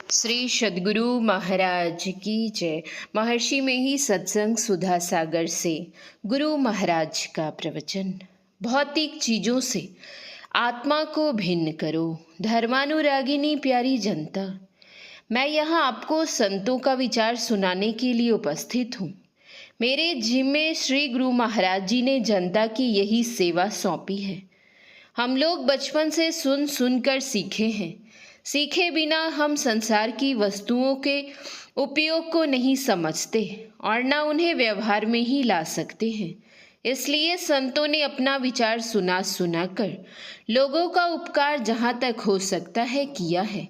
श्री सद्गुरु महाराज की जय। महर्षि में ही सत्संग सुधा सागर से गुरु महाराज का प्रवचन। भौतिक चीज़ों से आत्मा को भिन्न करो। धर्मानुरागिनी प्यारी जनता, मैं यहाँ आपको संतों का विचार सुनाने के लिए उपस्थित हूँ। मेरे जिम्मे श्री गुरु महाराज जी ने जनता की यही सेवा सौंपी है। हम लोग बचपन से सुन सुनकर सीखे हैं। सीखे बिना हम संसार की वस्तुओं के उपयोग को नहीं समझते और न उन्हें व्यवहार में ही ला सकते हैं। इसलिए संतों ने अपना विचार सुना कर लोगों का उपकार जहाँ तक हो सकता है किया है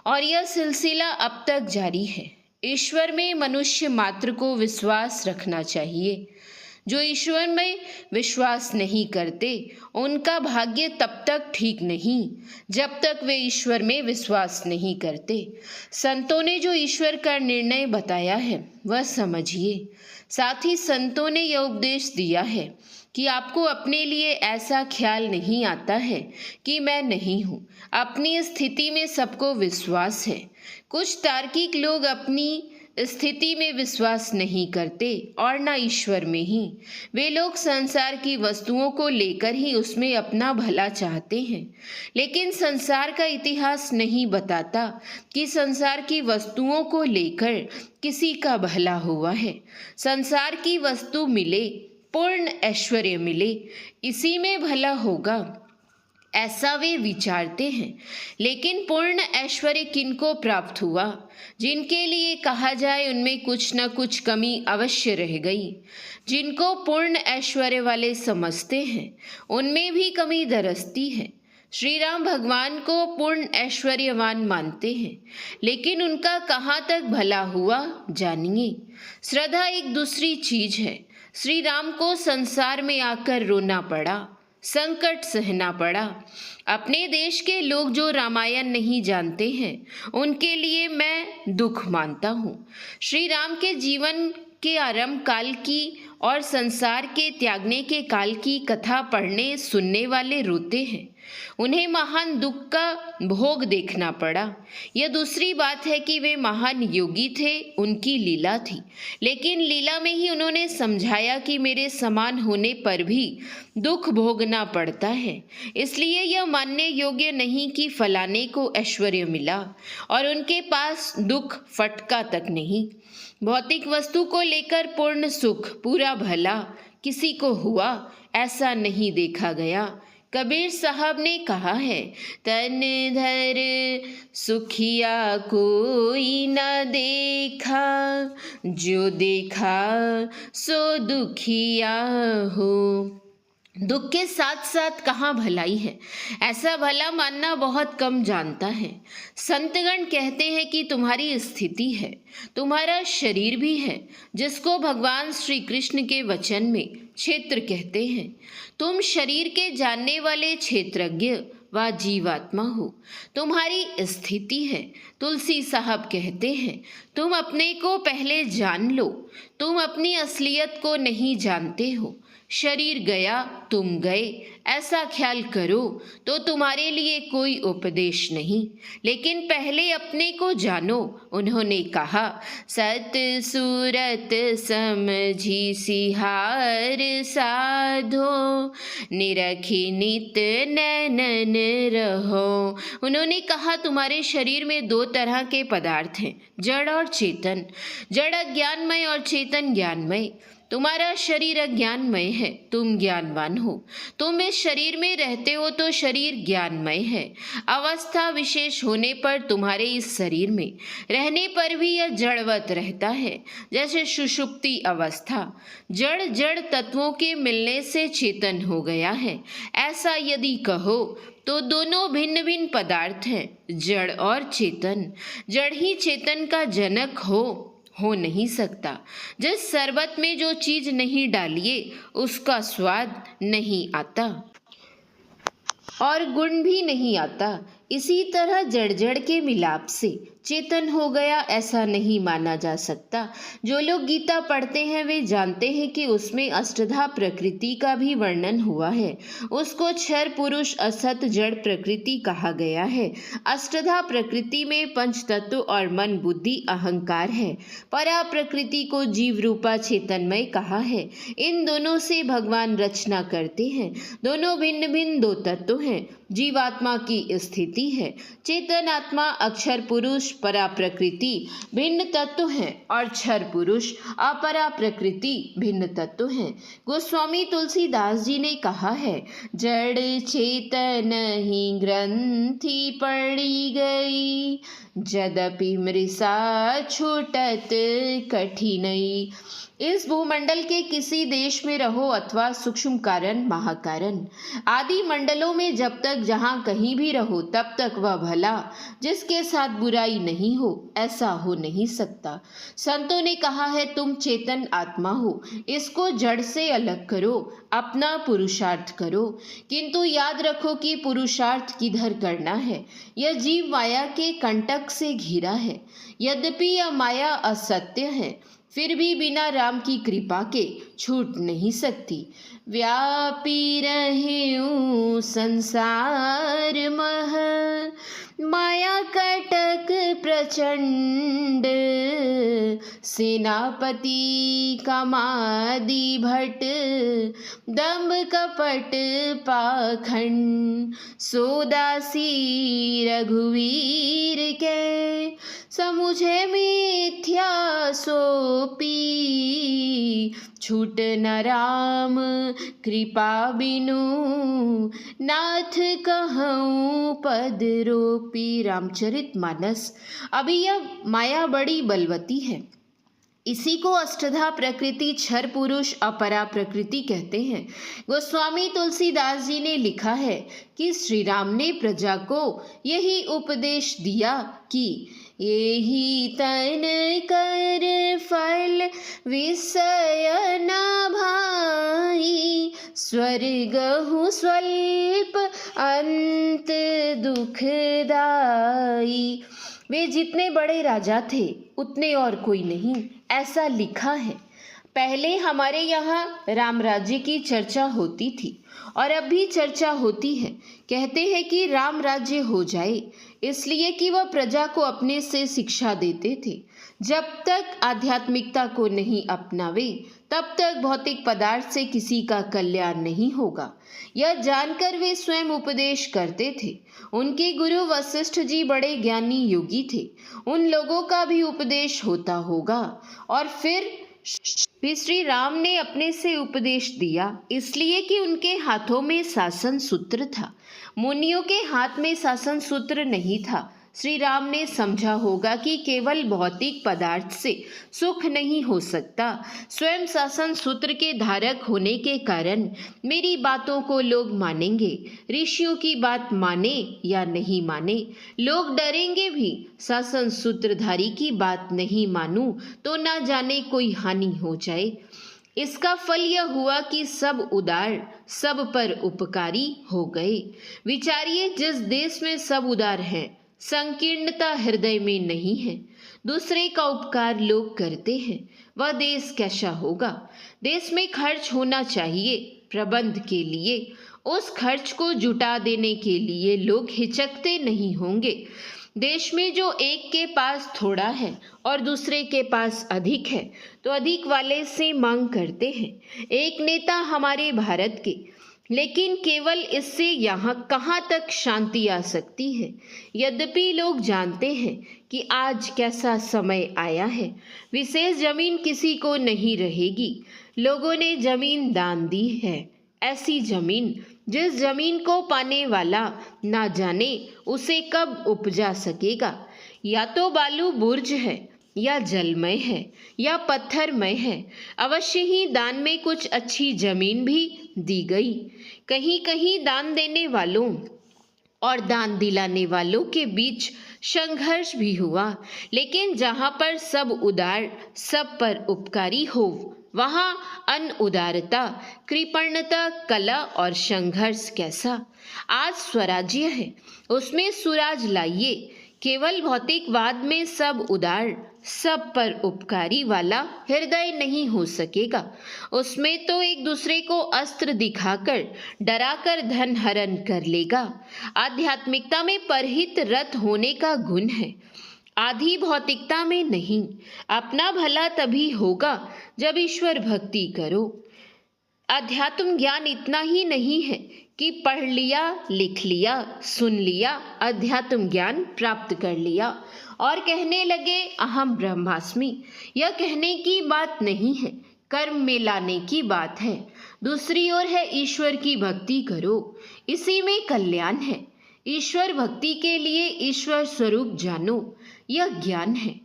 और यह सिलसिला अब तक जारी है। ईश्वर में मनुष्य मात्र को विश्वास रखना चाहिए। जो ईश्वर में विश्वास नहीं करते उनका भाग्य तब तक ठीक नहीं जब तक वे ईश्वर में विश्वास नहीं करते। संतों ने जो ईश्वर का निर्णय बताया है वह समझिए। साथ ही संतों ने यह उपदेश दिया है कि आपको अपने लिए ऐसा ख्याल नहीं आता है कि मैं नहीं हूँ। अपनी स्थिति में सबको विश्वास है। कुछ तार्किक लोग अपनी स्थिति में विश्वास नहीं करते और न ईश्वर में ही। वे लोग संसार की वस्तुओं को लेकर ही उसमें अपना भला चाहते हैं, लेकिन संसार का इतिहास नहीं बताता कि संसार की वस्तुओं को लेकर किसी का भला हुआ है। संसार की वस्तु मिले, पूर्ण ऐश्वर्य मिले, इसी में भला होगा ऐसा वे विचारते हैं। लेकिन पूर्ण ऐश्वर्य किनको प्राप्त हुआ? जिनके लिए कहा जाए उनमें कुछ न कुछ कमी अवश्य रह गई। जिनको पूर्ण ऐश्वर्य वाले समझते हैं उनमें भी कमी दरसती है। श्री राम भगवान को पूर्ण ऐश्वर्यवान मानते हैं, लेकिन उनका कहाँ तक भला हुआ जानिए। श्रद्धा एक दूसरी चीज है। श्री राम को संसार में आकर रोना पड़ा, संकट सहना पड़ा। अपने देश के लोग जो रामायण नहीं जानते हैं उनके लिए मैं दुख मानता हूँ। श्री राम के जीवन के आरंभ काल की और संसार के त्यागने के काल की कथा पढ़ने सुनने वाले रोते हैं। उन्हें महान दुख का भोग देखना पड़ा। यह दूसरी बात है कि वे महान योगी थे, उनकी लीला थी, लेकिन लीला में ही उन्होंने समझाया कि मेरे समान होने पर भी दुख भोगना पड़ता है। इसलिए यह मानने योग्य नहीं कि फलाने को ऐश्वर्य मिला और उनके पास दुख फटका तक नहीं। भौतिक वस्तु को लेकर पूर्ण सुख, पूरा भला किसी को हुआ ऐसा नहीं देखा गया। कबीर साहब ने कहा है, तन धर सुखिया कोई न देखा, जो देखा सो दुखिया हो। दुख के साथ साथ कहाँ भलाई है, ऐसा भला मानना बहुत कम जानता है। संतगण कहते हैं कि तुम्हारी स्थिति है, तुम्हारा शरीर भी है, जिसको भगवान श्री कृष्ण के वचन में क्षेत्र कहते हैं। तुम शरीर के जानने वाले क्षेत्रज्ञ व जीवात्मा हो। तुम्हारी स्थिति है। तुलसी साहब कहते हैं, तुम अपने को पहले जान लो। तुम अपनी असलियत को नहीं जानते हो। शरीर गया तुम गए ऐसा ख्याल करो तो तुम्हारे लिए कोई उपदेश नहीं, लेकिन पहले अपने को जानो। उन्होंने कहा, सत सूरत समझी सिहार साधो, निरखी नित नैनन रहो। उन्होंने कहा, तुम्हारे शरीर में दो तरह के पदार्थ हैं, जड़ और चेतन। जड़ अज्ञानमय और चेतन ज्ञानमय। तुम्हारा शरीर अज्ञानमय है, तुम ज्ञानवान हो। तुम इस शरीर में रहते हो तो शरीर ज्ञानमय है। अवस्था विशेष होने पर तुम्हारे इस शरीर में रहने पर भी यह जड़वत रहता है, जैसे सुषुप्ति अवस्था। जड़ जड़ तत्वों के मिलने से चेतन हो गया है, ऐसा यदि कहो तो दोनों भिन्न भिन्न पदार्थ हैं, जड़ और चेतन। जड़ ही चेतन का जनक हो नहीं सकता। जिस शरबत में जो चीज नहीं डालिए उसका स्वाद नहीं आता और गुण भी नहीं आता। इसी तरह जड़ जड़ के मिलाप से चेतन हो गया, ऐसा नहीं माना जा सकता। जो लोग गीता पढ़ते हैं वे जानते हैं कि उसमें अष्टधा प्रकृति का भी वर्णन हुआ है। उसको क्षर पुरुष असत जड़ प्रकृति कहा गया है। अष्टधा प्रकृति में पंच तत्व और मन बुद्धि अहंकार है। परा प्रकृति को जीव रूपा चेतनमय कहा है। इन दोनों से भगवान रचना करते हैं। दोनों भिन्न भिन्न दो तत्व हैं। जीवात्मा की स्थिति है। चेतन आत्मा अक्षर पुरुष परा प्रकृति भिन्न तत्व हैं और क्षर पुरुष अपरा प्रकृति भिन्न तत्व हैं। गोस्वामी तुलसीदास जी ने कहा है, जड़ चेतन ही ग्रंथि पड़ी गई, जदपि मृषा छूटत कठिनई। इस भूमंडल के किसी देश में रहो अथवा सूक्ष्म कारण महाकारण आदि मंडलों में जब तक जहाँ कहीं भी रहो तब तक वह भला जिसके साथ बुराई नहीं हो ऐसा हो नहीं सकता। संतों ने कहा है, तुम चेतन आत्मा हो, इसको जड़ से अलग करो, अपना पुरुषार्थ करो। किंतु याद रखो कि पुरुषार्थ किधर करना है। यह जीव माया के कंटक से घिरा है। यद्यपि यह माया असत्य है, फिर भी बिना राम की कृपा के छूट नहीं सकती। व्यापी रहे संसार मह, माया कटक प्रचंड, सेनापति कामादि भट्ट, दंभ कपट पाखंड, सोदासी रघुवीर के, समुझे मिथ्या सोपी, छूट न राम कृपा बिनु, नाथ कहूँ पद रोपी। रामचरित मानस। अभी यह माया बड़ी बलवती है। इसी को अष्टधा प्रकृति, क्षर पुरुष, अपरा प्रकृति कहते हैं। गोस्वामी तुलसीदास जी ने लिखा है कि श्री राम ने प्रजा को यही उपदेश दिया कि यही तन कर फल विषय न भाई, स्वर्ग हूँ स्वल्प अंत दुखदाई। वे जितने बड़े राजा थे उतने और कोई नहीं, ऐसा लिखा है। पहले हमारे यहाँ राम राज्य की चर्चा होती थी और अब भी चर्चा होती है। कहते हैं कि राम राज्य हो जाए, इसलिए कि वह प्रजा को अपने से शिक्षा देते थे। जब तक आध्यात्मिकता को नहीं अपनावे तब तक भौतिक पदार्थ से किसी का कल्याण नहीं होगा। यह जानकर वे स्वयं उपदेश करते थे। उनके गुरु वशिष्ठ जी बड़े ज्ञानी योगी थे। उन लोगों का भी उपदेश होता होगा। और फिर श्री राम ने अपने से उपदेश दिया, इसलिए कि उनके हाथों में शासन सूत्र था। मुनियों के हाथ में शासन सूत्र नहीं था। श्री राम ने समझा होगा कि केवल भौतिक पदार्थ से सुख नहीं हो सकता। स्वयं शासन सूत्र के धारक होने के कारण मेरी बातों को लोग मानेंगे। ऋषियों की बात माने या नहीं माने, लोग डरेंगे भी। शासन सूत्रधारी की बात नहीं मानूं तो ना जाने कोई हानि हो जाए। इसका फल यह हुआ कि सब उदार, सब पर उपकारी हो गए। विचारिए, जिस देश में सब उदार हैं, संकीर्णता हृदय में नहीं है, दूसरे का उपकार लोग करते हैं, वह देश कैसा होगा। देश में खर्च होना चाहिए प्रबंध के लिए। उस खर्च को जुटा देने के लिए लोग हिचकते नहीं होंगे। देश में जो एक के पास थोड़ा है और दूसरे के पास अधिक है तो अधिक वाले से मांग करते हैं। एक नेता हमारे भारत के, लेकिन केवल इससे यहाँ कहाँ तक शांति आ सकती है। यद्यपि लोग जानते हैं कि आज कैसा समय आया है। विशेष जमीन किसी को नहीं रहेगी। लोगों ने जमीन दान दी है, ऐसी जमीन जिस जमीन को पाने वाला ना जाने उसे कब उपजा सकेगा। या तो बालू बुर्ज है, या जलमय है, या पत्थरमय है। अवश्य ही दान में कुछ अच्छी जमीन भी दी गई। कहीं कहीं दान देने वालों और दान दिलाने वालों के बीच संघर्ष भी हुआ। लेकिन जहाँ पर सब उदार, सब पर उपकारी हो, वहाँ अनुदारता, कृपणता, कला और संघर्ष कैसा। आज स्वराज्य है, उसमें सुराज लाइए। केवल भौतिकवाद में सब उदार, सब पर उपकारी वाला हृदय नहीं हो सकेगा। उसमें तो एक दूसरे को अस्त्र दिखाकर, डराकर धन हरण कर लेगा। आध्यात्मिकता में परहित रत होने का गुण है, आधी भौतिकता में नहीं। अपना भला तभी होगा जब ईश्वर भक्ति करो। अध्यात्म ज्ञान इतना ही नहीं है कि पढ़ लिया, लिख लिया, सुन लिया, अध्यात्म ज्ञान प्राप्त कर लिया और कहने लगे अहम ब्रह्मास्मि। यह कहने की बात नहीं है, कर्म में लाने की बात है। दूसरी ओर है ईश्वर की भक्ति करो, इसी में कल्याण है। ईश्वर भक्ति के लिए ईश्वर स्वरूप जानो, यह ज्ञान है।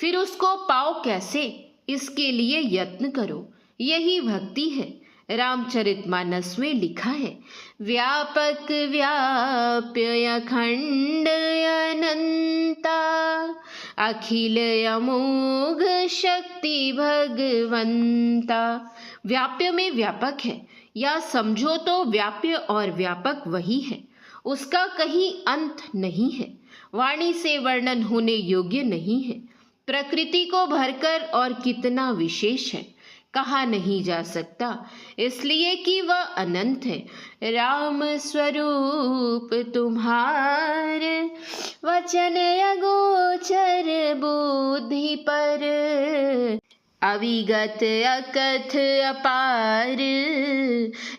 फिर उसको पाओ कैसे, इसके लिए यत्न करो, यही भक्ति है। रामचरितमानस में लिखा है, व्यापक व्याप्य अखंड अनंता, अखिल अमोघ शक्ति भगवंता। व्याप्य में व्यापक है, या समझो तो व्याप्य और व्यापक वही है, उसका कहीं अंत नहीं है, वाणी से वर्णन होने योग्य नहीं है। प्रकृति को भरकर और कितना विशेष है, कहा नहीं जा सकता, इसलिए कि वह अनंत है। राम स्वरूप तुम्हार, वचन अगोचर बुद्धि पर, अविगत अकथ अपार,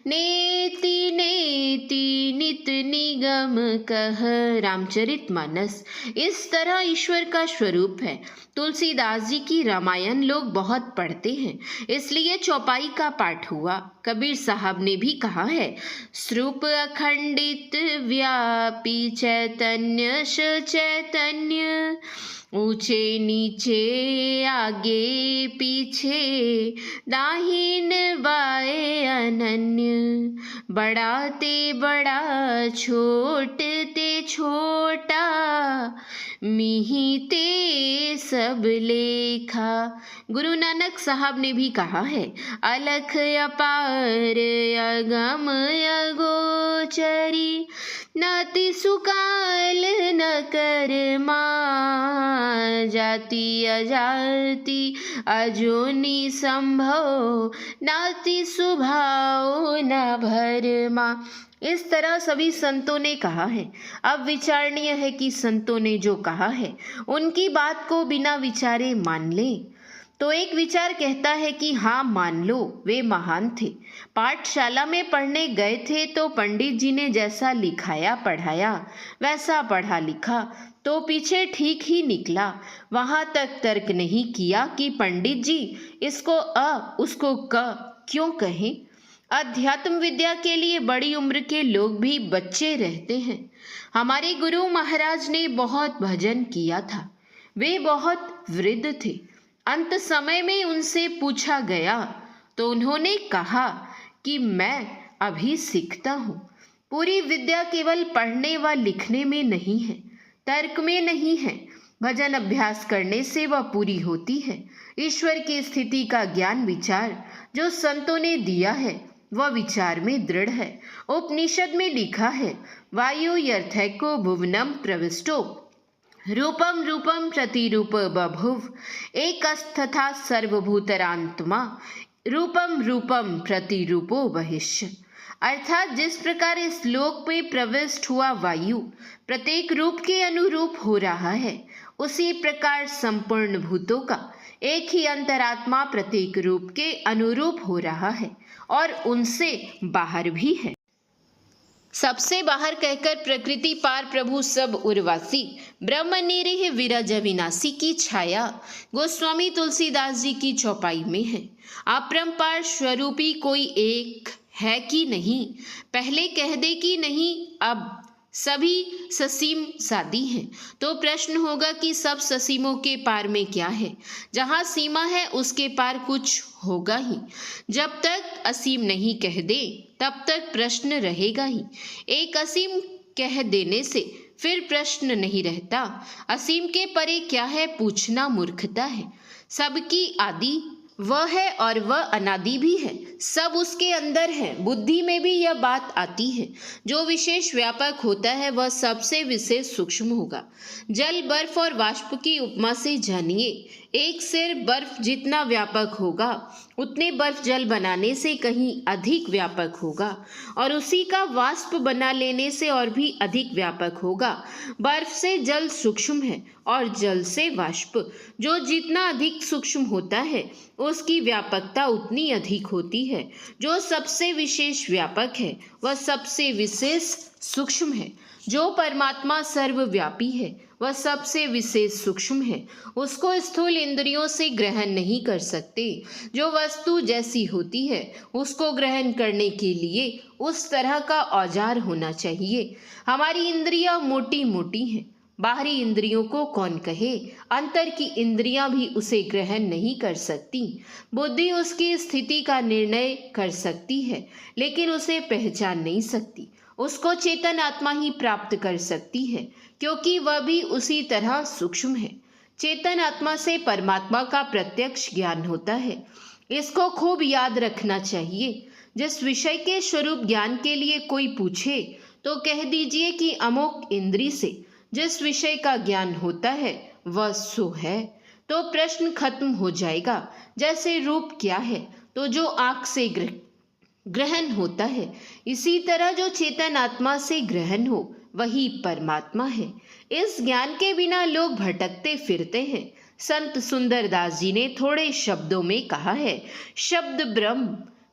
नेति नेति नित निगम कह। रामचरितमानस इस तरह ईश्वर का स्वरूप है। तुलसीदास जी की रामायण लोग बहुत पढ़ते हैं, इसलिए चौपाई का पाठ हुआ। कबीर साहब ने भी कहा है, स्वरूप अखंडित व्यापी चैतन्य चैतन्य, ऊंचे नीचे आगे पीछे, दाहिन बाएं अनन्य, बड़ा ते बड़ा छोटते छोटा, मिही ते सब लेखा। गुरु नानक साहब ने भी कहा है, अलख अपार अगम अगोचरी, नाति सुकाल न कर्मा, जाति अजाति अजोनि संभव, नाति सुभाव न भरमा। इस तरह सभी संतों ने कहा है। अब विचारणीय है कि संतों ने जो कहा है उनकी बात को बिना विचारे मान लें। तो एक विचार कहता है कि हाँ मान लो, वे महान थे, पाठशाला में पढ़ने गए थे तो पंडित जी ने जैसा लिखाया पढ़ाया वैसा पढ़ा लिखा तो पीछे ठीक ही निकला। वहाँ तक तर्क नहीं किया कि पंडित जी इसको अ उसको क क्यों कहें। अध्यात्म विद्या के लिए बड़ी उम्र के लोग भी बच्चे रहते हैं। हमारे गुरु महाराज ने बहुत भजन किया था, वे बहुत वृद्ध थे। अंत समय में उनसे पूछा गया तो उन्होंने कहा कि मैं अभी सीखता हूँ। पूरी विद्या केवल पढ़ने व लिखने में नहीं है, तर्क में नहीं है। भजन अभ्यास करने से वह पूरी होती है। ईश्वर की स्थिति का ज्ञान विचार जो संतों ने दिया है वह विचार में दृढ़ है। उपनिषद में लिखा है, वायु यर्थैको भुवनम प्रविष्टो, रूपम रूपम प्रतिरूप बभुव, एकस्तथा सर्वभूतरात्मा, रूपम रूपम प्रतिरूपो बहिष्य। अर्थात जिस प्रकार इस लोक में प्रविष्ट हुआ वायु प्रत्येक रूप के अनुरूप हो रहा है, उसी प्रकार संपूर्ण भूतों का एक ही अंतरात्मा प्रत्येक रूप के अनुरूप हो रहा है और उनसे बाहर भी है। सबसे बाहर कहकर प्रकृति पार प्रभु सब उर्वासी, ब्रह्म निरीह विरज विनाशी की छाया गोस्वामी तुलसीदास जी की चौपाई में है। अपरंपार स्वरूपी कोई एक है कि नहीं, पहले कह दे कि नहीं, अब सभी ससीम सादी हैं। तो प्रश्न होगा कि सब ससीमों के पार में क्या है। जहाँ सीमा है उसके पार कुछ होगा ही। जब तक असीम नहीं कह दे तब तक प्रश्न रहेगा ही। एक असीम कह देने से फिर प्रश्न नहीं रहता। असीम के परे क्या है पूछना मूर्खता है। सबकी आदि वह है और वह अनादि भी है, सब उसके अंदर है। बुद्धि में भी यह बात आती है। जो विशेष व्यापक होता है वह सबसे विशेष सूक्ष्म होगा। जल, बर्फ और वाष्प की उपमा से जानिए, एक सिर बर्फ जितना व्यापक होगा, उतने बर्फ जल बनाने से कहीं अधिक व्यापक होगा, और उसी का वाष्प बना लेने से और भी अधिक व्यापक होगा। बर्फ से जल सूक्ष्म है और जल से वाष्प। जो जितना अधिक सूक्ष्म होता है उसकी व्यापकता उतनी अधिक होती है। जो सबसे विशेष व्यापक है वह सबसे विशेष सूक्ष्म है। जो परमात्मा सर्वव्यापी है वह सबसे विशेष सूक्ष्म है। उसको स्थूल इंद्रियों से ग्रहण नहीं कर सकते। जो वस्तु जैसी होती है उसको ग्रहण करने के लिए उस तरह का औजार होना चाहिए। हमारी इंद्रियां मोटी मोटी हैं, बाहरी इंद्रियों को कौन कहे, अंतर की इंद्रियां भी उसे ग्रहण नहीं कर सकती। बुद्धि उसकी स्थिति का निर्णय कर सकती है लेकिन उसे पहचान नहीं सकती। उसको चेतन आत्मा ही प्राप्त कर सकती है क्योंकि वह भी उसी तरह सूक्ष्म है। चेतन आत्मा से परमात्मा का प्रत्यक्ष ज्ञान होता है। इसको खूब याद रखना चाहिए। जिस विषय के स्वरूप ज्ञान के लिए कोई पूछे तो कह दीजिए कि अमुक इंद्री से जिस विषय का ज्ञान होता है वह सो है, तो प्रश्न खत्म हो जाएगा। जैसे रूप क्या है तो जो आँख से ग्रहण होता है, इसी तरह जो चेतन आत्मा से ग्रहण हो वही परमात्मा है। इस ज्ञान के बिना लोग भटकते फिरते हैं। संत सुंदरदास जी ने थोड़े शब्दों में कहा है, शब्द ब्रह्म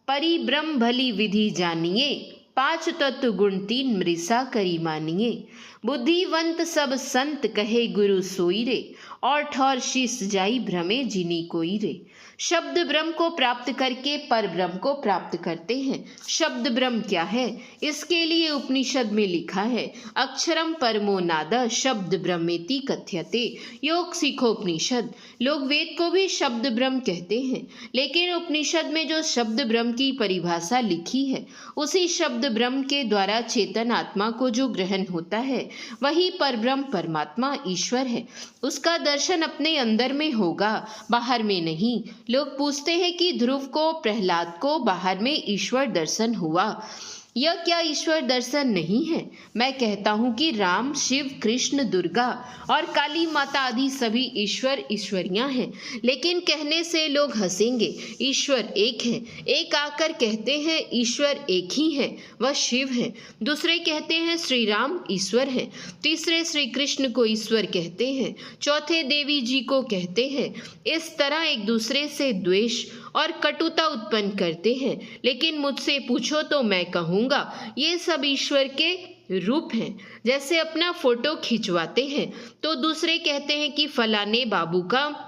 परिब्रह्म भली विधि जानिए, पांच तत्व गुण तीन मृषा करी मानिए। बुद्धिवंत सब संत कहे गुरु सोई रे, और ठौर शीस जाई भ्रमे जिनी कोई रे। शब्द ब्रह्म को प्राप्त करके पर ब्रह्म को प्राप्त करते हैं। शब्द ब्रह्म क्या है? इसके लिए उपनिषद में लिखा है, अक्षरम परमो नाद शब्द ब्रह्मेति कथ्यते। योग सीखोपनिषद। लोग वेद को भी शब्द ब्रह्म कहते हैं, लेकिन उपनिषद में जो शब्द ब्रह्म की परिभाषा लिखी है उसी शब्द ब्रह्म के द्वारा चेतन आत्मा को जो ग्रहण होता है वही परब्रह्म परमात्मा ईश्वर है। उसका दर्शन अपने अंदर में होगा, बाहर में नहीं। लोग पूछते हैं कि ध्रुव को, प्रहलाद को बाहर में ईश्वर दर्शन हुआ। यह क्या ईश्वर दर्शन नहीं है? मैं कहता हूँ कि राम, शिव, कृष्ण, दुर्गा और काली माता आदि सभी ईश्वर ईश्वरियाँ हैं, लेकिन कहने से लोग हंसेंगे। ईश्वर एक है। एक आकर कहते हैं ईश्वर एक ही है, वह शिव है। दूसरे कहते हैं श्री राम ईश्वर है। तीसरे श्री कृष्ण को ईश्वर कहते हैं। चौथे देवी जी को कहते हैं। इस तरह एक दूसरे से द्वेष और कटुता उत्पन्न करते हैं। लेकिन मुझसे पूछो तो मैं कहूँगा ये सब ईश्वर के रूप हैं। जैसे अपना फोटो खिंचवाते हैं तो दूसरे कहते हैं कि फलाने बाबू का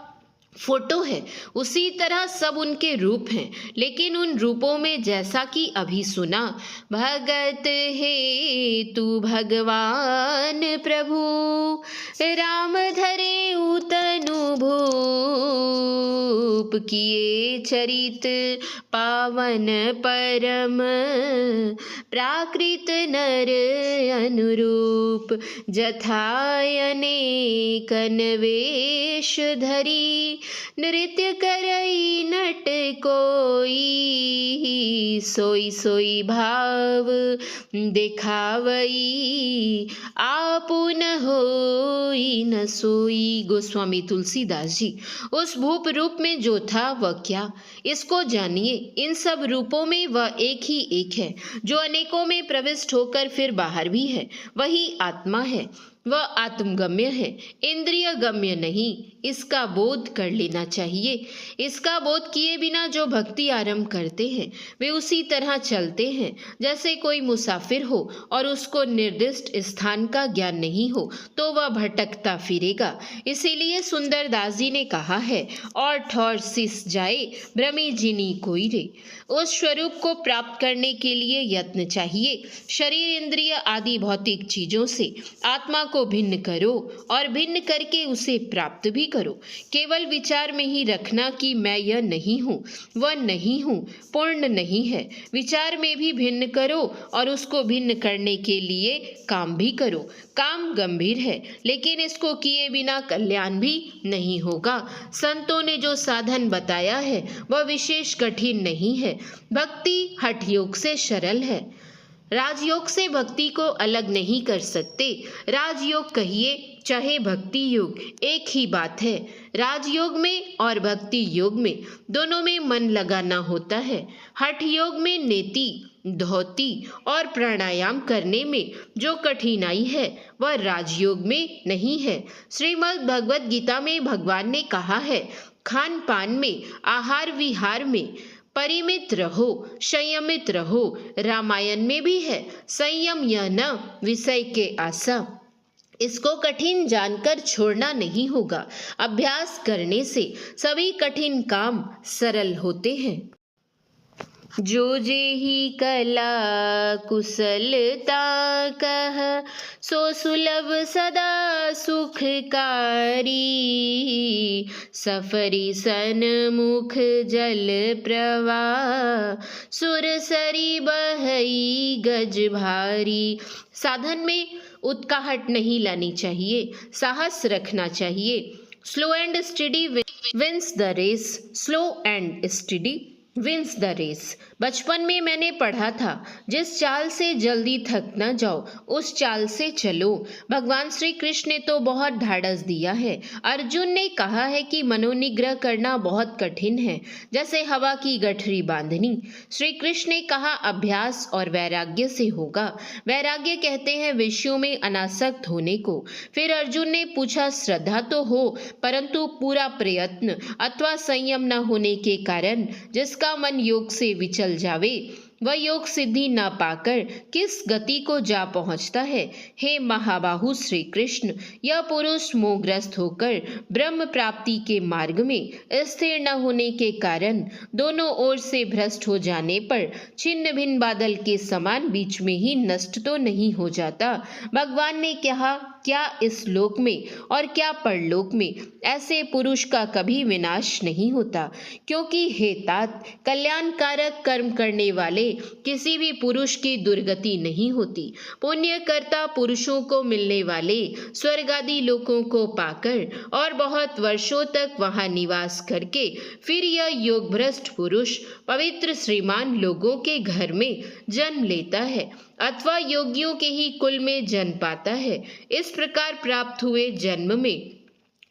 फोटो है, उसी तरह सब उनके रूप हैं। लेकिन उन रूपों में जैसा कि अभी सुना, भगत हे तू भगवान प्रभु, राम धरे उतनु भूप, किए चरित पावन परम, प्राकृत नर अनुरूप, जथायनेकन वेश धरी, नृत्य करई नट कोई, सोई सोई भाव दिखावई, आपुन होई न सोई। गोस्वामी तुलसीदास जी। उस भूप रूप में जो था वह क्या, इसको जानिए। इन सब रूपों में वह एक ही एक है, जो अनेकों में प्रविष्ट होकर फिर बाहर भी है। वही आत्मा है। वह आत्मगम्य है, इंद्रिय गम्य नहीं। इसका बोध कर लेना चाहिए। इसका बोध किए बिना जो भक्ति आरंभ करते हैं वे उसी तरह चलते हैं जैसे कोई मुसाफिर हो और उसको निर्दिष्ट स्थान का ज्ञान नहीं हो तो वह भटकता फिरेगा। इसीलिए सुंदरदास जी ने कहा है, और ठौर सिस जाए भ्रमी जिनी कोई रे। उस स्वरूप को प्राप्त करने के लिए यत्न चाहिए। शरीर, इंद्रिय आदि भौतिक चीजों से आत्मा को को भिन्न करो और भिन्न करके उसे प्राप्त भी करो। केवल विचार में ही रखना कि मैं यह नहीं हूँ, वह नहीं हूँ, पूर्ण नहीं है। विचार में भी भिन्न करो और उसको भिन्न करने के लिए काम भी करो। काम गंभीर है, लेकिन इसको किए बिना कल्याण भी नहीं होगा। संतों ने जो साधन बताया है वह विशेष कठिन नहीं है। भक्ति हठ योग से सरल है। राजयोग से भक्ति को अलग नहीं कर सकते। राजयोग कहिए चाहे भक्ति योग, एक ही बात है। राजयोग में और भक्ति योग में दोनों में मन लगाना होता है। हठ योग में नेति, धौती और प्राणायाम करने में जो कठिनाई है वह राजयोग में नहीं है। श्रीमद् भगवद गीता में भगवान ने कहा है, खान पान में, आहार विहार में परिमित रहो, संयमित रहो। रामायण में भी है, संयम यह न विषय के आशा। इसको कठिन जानकर छोड़ना नहीं होगा। अभ्यास करने से सभी कठिन काम सरल होते हैं। जो जेहि कला कुशलता कह, सो सुलभ सदा सुखकारी। सफरी सन्मुख जल प्रवाह, सुरसरी बहई गज भारी। साधन में उत्काहट नहीं लानी चाहिए, साहस रखना चाहिए। Slow and steady wins the race. Slow and steady wins the race. बचपन में मैंने पढ़ा था, जिस चाल से जल्दी थक न जाओ उस चाल से चलो। भगवान श्री कृष्ण ने तो बहुत ढाढ़स दिया है। अर्जुन ने कहा है कि मनोनिग्रह करना बहुत कठिन है, जैसे हवा की गठरी बांधनी। श्री कृष्ण ने कहा अभ्यास और वैराग्य से होगा। वैराग्य कहते हैं विषयों में अनासक्त होने को। फिर अर्जुन ने पूछा श्रद्धा तो हो, परंतु पूरा प्रयत्न अथवा संयम न होने के कारण जिसका मन योग से विचल जावे, वह योग सिद्धि न पाकर किस गति को जा पहुंचता है। हे महाबाहु श्री कृष्ण, यह पुरुष मोहग्रस्त होकर ब्रह्म प्राप्ति के मार्ग में स्थिर न होने के कारण दोनों ओर से भ्रष्ट हो जाने पर छिन्न भिन्न बादल के समान बीच में ही नष्ट तो नहीं हो जाता। भगवान ने कहा, क्या इस लोक में और क्या परलोक में ऐसे पुरुष का कभी विनाश नहीं होता, क्योंकि हे तात, कल्याणकारक कर्म करने वाले किसी भी पुरुष की दुर्गति नहीं होती। पुण्य कर्ता पुरुषों को मिलने वाले स्वर्ग आदि लोकों को पाकर और बहुत वर्षों तक वहां निवास करके फिर यह योग भ्रष्ट पुरुष पवित्र श्रीमान लोगों के घर में जन्म लेता है अथवा योगियों के ही कुल में जन्म पाता है। इस प्रकार प्राप्त हुए जन्म में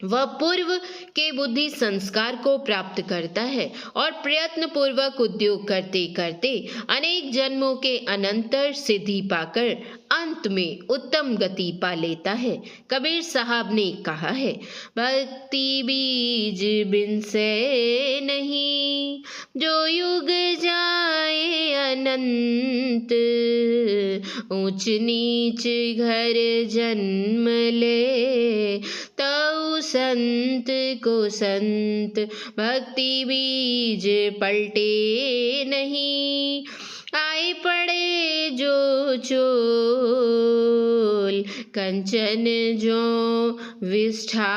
वह पूर्व के बुद्धि संस्कार को प्राप्त करता है और प्रयत्न पूर्वक उद्योग करते करते अनेक जन्मों के अनंतर सिद्धि पाकर अंत में उत्तम गति पा लेता है। कबीर साहब ने कहा है, भक्ति बीज बिन से नहीं, जो युग जाए अनंत। ऊंच नीच घर जन्म ले, तऊ संत को संत। भक्ति बीज पलटे नहीं, आए पड़े जो चोल। कंचन जो विष्ठा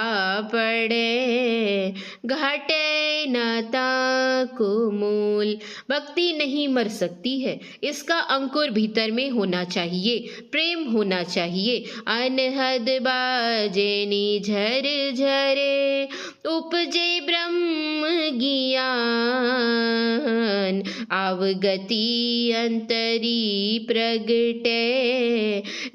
पड़े, घटे न ताको मूल। भक्ति नहीं मर सकती है, इसका अंकुर भीतर में होना चाहिए, प्रेम होना चाहिए। अनहद बाजे निझर झरे, उपजे ब्रह्म ज्ञान। अवगति अंतरी प्रगटे,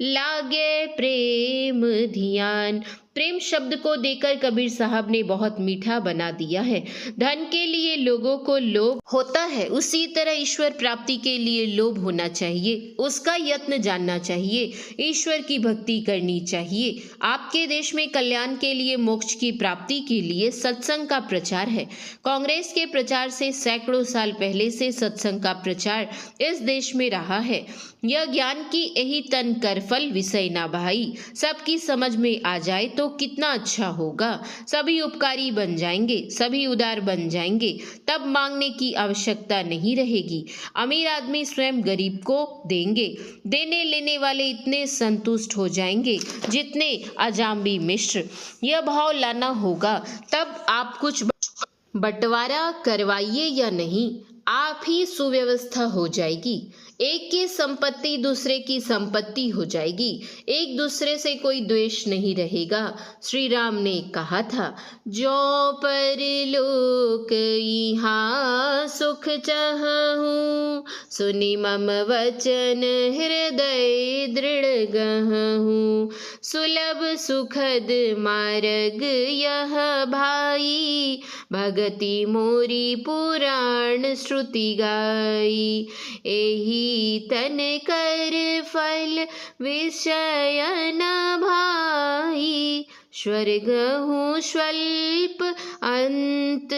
लागे प्रेम ध्यान। प्रेम शब्द को देकर कबीर साहब ने बहुत मीठा बना दिया है। धन के लिए लोगों को लोभ होता है, उसी तरह ईश्वर प्राप्ति के लिए लोभ होना चाहिए, उसका यत्न जानना चाहिए, ईश्वर की भक्ति करनी चाहिए। आपके देश में कल्याण के लिए, मोक्ष की प्राप्ति के लिए सत्संग का प्रचार है। कांग्रेस के प्रचार से सैकड़ों साल पहले से सत्संग का प्रचार इस देश में रहा है। यह ज्ञान की यही तन कर फल विषय ना भाई, सबकी समझ में आ जाए तो तो कितना अच्छा होगा। सभी उपकारी बन जाएंगे, सभी उदार बन जाएंगे, तब मांगने की आवश्यकता नहीं रहेगी। अमीर आदमी स्वयं गरीब को देंगे, देने लेने वाले इतने संतुष्ट हो जाएंगे जितने अजाम्बी मिश्र। यह भाव लाना होगा, तब आप कुछ बंटवारा करवाइए या नहीं, आप ही सुव्यवस्था हो जाएगी। एक की संपत्ति दूसरे की संपत्ति हो जाएगी, एक दूसरे से कोई द्वेष नहीं रहेगा। श्री राम ने कहा था, जो परलोक यहाँ सुख चाहूं, सुनि मम वचन हृदय दृढ़ गहूं। सुलभ सुखद मार्ग यह भाई, भगति मोरी पुराण श्रुति गाई। एही तन कर फल विषय न भाई, स्वर्ग हूँ स्वल्प अंत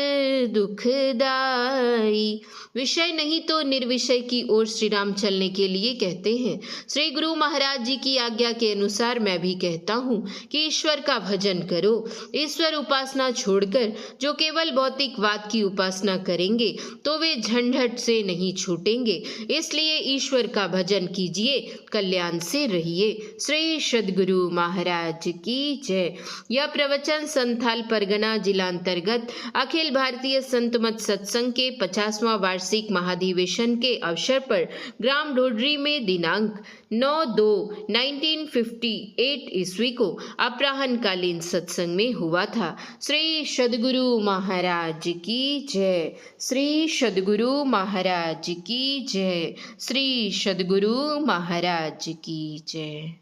दुखदाई। विषय नहीं तो निर्विषय की ओर श्री राम चलने के लिए कहते हैं। श्री गुरु महाराज जी की आज्ञा के अनुसार मैं भी कहता हूँ कि ईश्वर का भजन करो। ईश्वर उपासना छोड़कर जो केवल भौतिकवाद की उपासना करेंगे तो वे झंझट से नहीं छूटेंगे। इसलिए ईश्वर का भजन कीजिए, कल्याण से रहिए। श्री सद्गुरु महाराज की जय। यह प्रवचन संथाल परगना जिला अंतर्गत अखिल भारतीय संत मत सत्संग के 50वां वार्षिक महाधिवेशन के अवसर पर ग्राम ढोडरी में दिनांक 9/2/1958 ईस्वी को अपराह्नकालीन सत्संग में हुआ था। श्री सद्गुरु महाराज की जय। श्री सद्गुरु महाराज की जय। श्री सद्गुरु महाराज की जय।